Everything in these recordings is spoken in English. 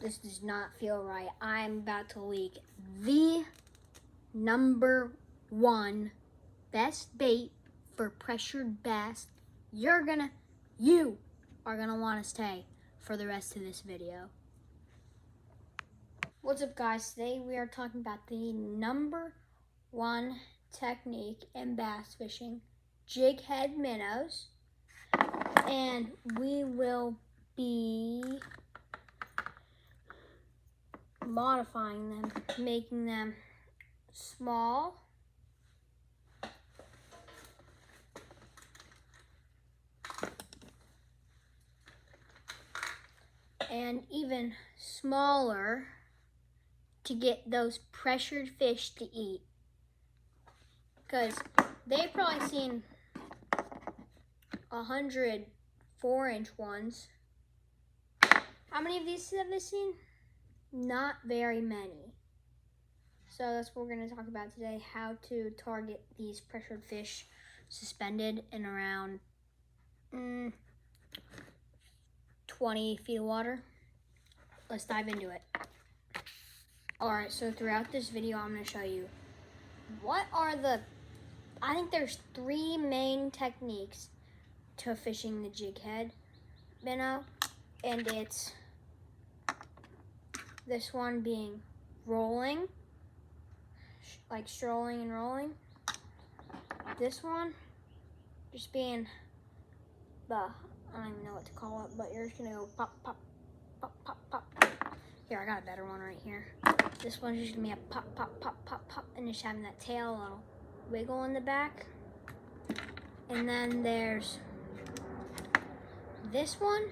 This does not feel right. I'm about to leak the #1 best bait for pressured bass you are gonna want to stay for the rest of this video. What's up, guys? Today we are talking about the #1 technique in bass fishing, jig head minnows, and we will be modifying them, making them small and even smaller to get those pressured fish to eat, because they've probably seen 100 4-inch ones. How many of these have they seen? Not very many. So that's what we're going to talk about today, how to target these pressured fish suspended in around 20 feet of water. Let's dive into it. Alright, so throughout this video, I'm going to show you I think there's 3 main techniques to fishing the jig head minnow, and it's this one being rolling, like strolling and rolling. This one just being I don't even know what to call it, but you're just gonna go pop, pop, pop, pop, pop. Here, I got a better one right here. This one's just gonna be a pop, pop, pop, pop, pop, and just having that tail a little wiggle in the back. And then there's this one,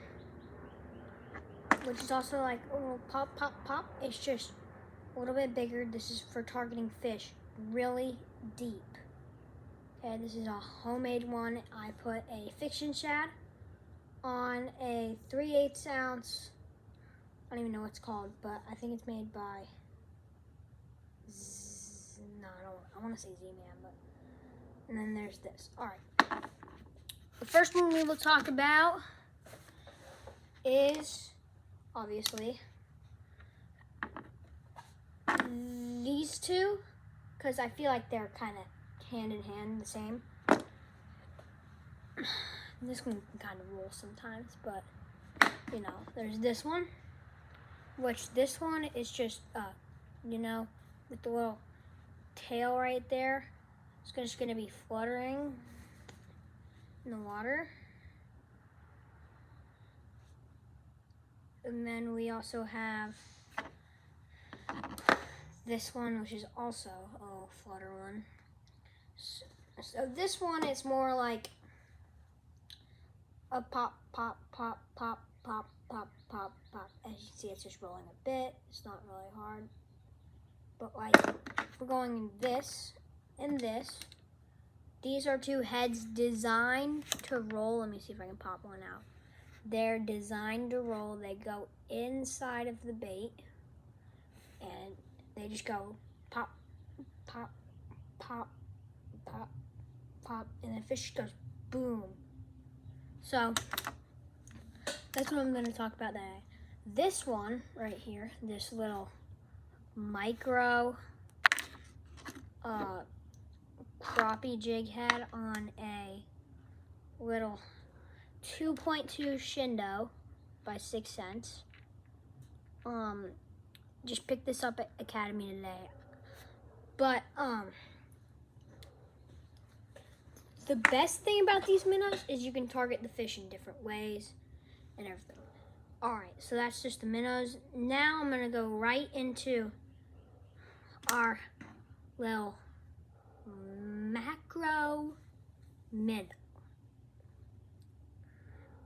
which is also like a little pop, pop, pop. It's just a little bit bigger. This is for targeting fish really deep. Okay, this is a homemade one. I put a fiction shad on a 3/8 ounce, I don't even know what it's called, but I think it's made by, I want to say Z-Man, but, and then there's this. All right. The first one we will talk about is, obviously, these two, because I feel like they're kind of hand in hand, the same. This one can kind of roll sometimes, but, you know, there's this one, which this one is just, you know, with the little tail right there. It's just going to be fluttering in the water. And then we also have this one, which is also a flutter one. So this one is more like a pop, pop, pop, pop, pop, pop, pop, pop. As you can see, it's just rolling a bit. It's not really hard. But like, we're going in this and this. These are 2 heads designed to roll. Let me see if I can pop one out. They're designed to roll. They go inside of the bait, and they just go pop, pop, pop, pop, pop, and the fish goes boom. So that's what I'm going to talk about today. This one right here, this little micro crappie jig head on a little 2.2 Shindo by 6 cents. Just picked this up at Academy today. But the best thing about these minnows is you can target the fish in different ways and everything. Alright, so that's just the minnows. Now I'm gonna go right into our little macro minnow.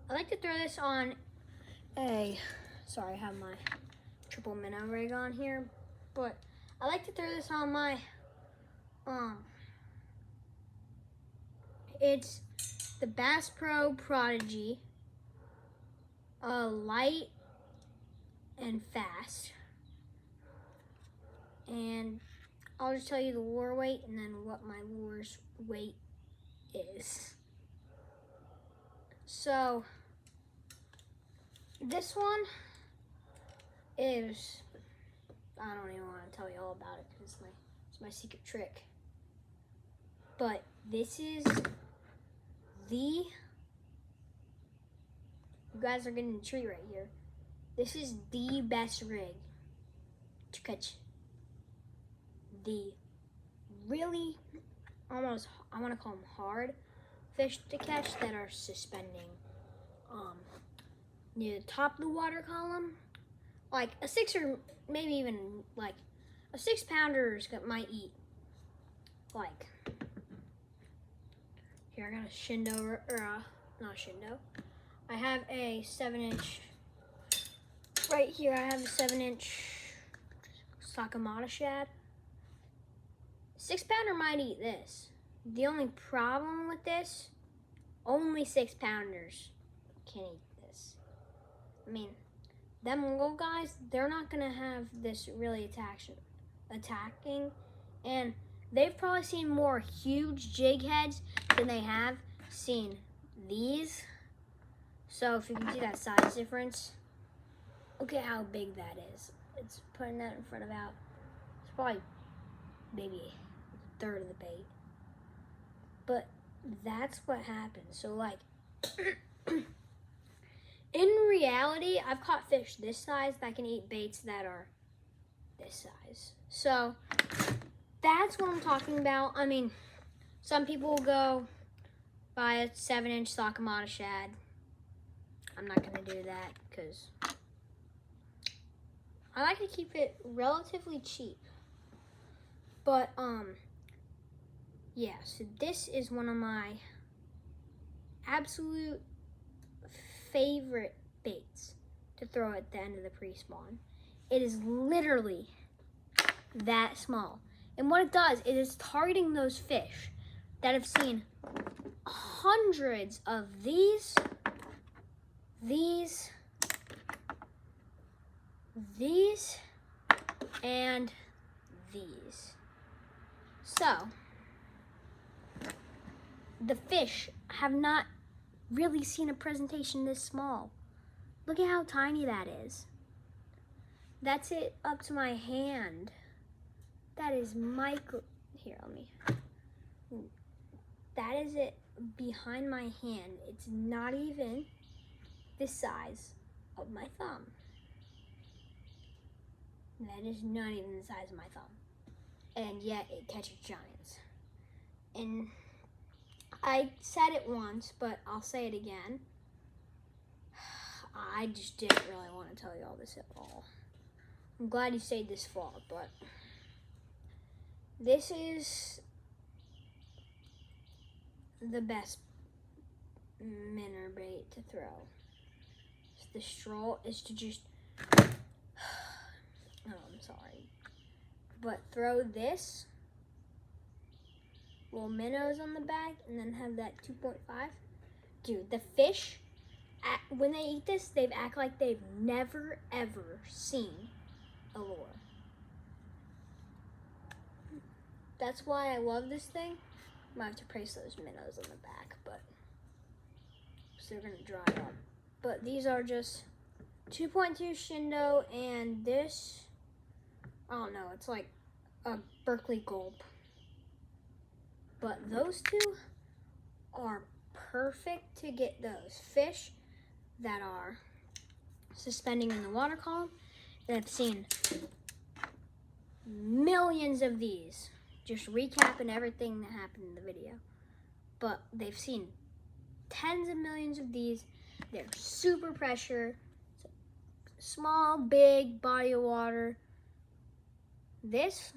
I like to throw this on sorry, I have my triple minnow rig on here, but I like to throw this on my, it's the Bass Pro Prodigy, light and fast. And I'll just tell you the lure weight and then what my lure's weight is. So this one is, I don't even want to tell you all about it because it's my secret trick. But this is you guys are getting a treat right here. This is the best rig to catch the really almost, I want to call them hard fish to catch that are suspending near the top of the water column. Like a 6 or maybe even like a 6 pounder might eat like, here I got a Shindo, or not Shindo. I have a 7-inch, right here I have a 7-inch Sakamata shad. 6 pounder might eat this. The only problem with this, only 6 pounders can eat this. I mean, them little guys, they're not gonna have this really attacking, and they've probably seen more huge jig heads than they have seen these. So if you can see that size difference, look at how big that is. It's putting that in front of out. It's probably maybe a third of the bait. But that's what happens. So like, in reality, I've caught fish this size that can eat baits that are this size. So that's what I'm talking about. I mean, some people will go buy a 7-inch Sakamata shad. I'm not gonna do that because I like to keep it relatively cheap. But yeah, so this is one of my absolute favorite baits to throw at the end of the pre-spawn. It is literally that small. And what it does is it's targeting those fish that have seen hundreds of these, and these. So, the fish have not really seen a presentation this small. Look at how tiny that is. That's it up to my hand. That is micro. Here, let me. That is it behind my hand. It's not even the size of my thumb. That is not even the size of my thumb. And yet it catches giants. And I said it once, but I'll say it again. I just didn't really want to tell you all this at all. I'm glad you stayed this far, but this is the best minnow bait to throw. So the straw is to just, oh, I'm sorry, but throw this little minnows on the back and then have that 2.5. Dude, the fish, when they eat this, they act like they've never ever seen a lure. That's why I love this thing. I might have to place those minnows on the back, but so they're gonna dry up. But these are just 2.2 Shindo, and this, I don't know, it's like a Berkeley Gulp. But those two are perfect to get those fish that are suspending in the water column. And I've seen millions of these, just recapping everything that happened in the video. But they've seen tens of millions of these. They're super pressure, small, big body of water. This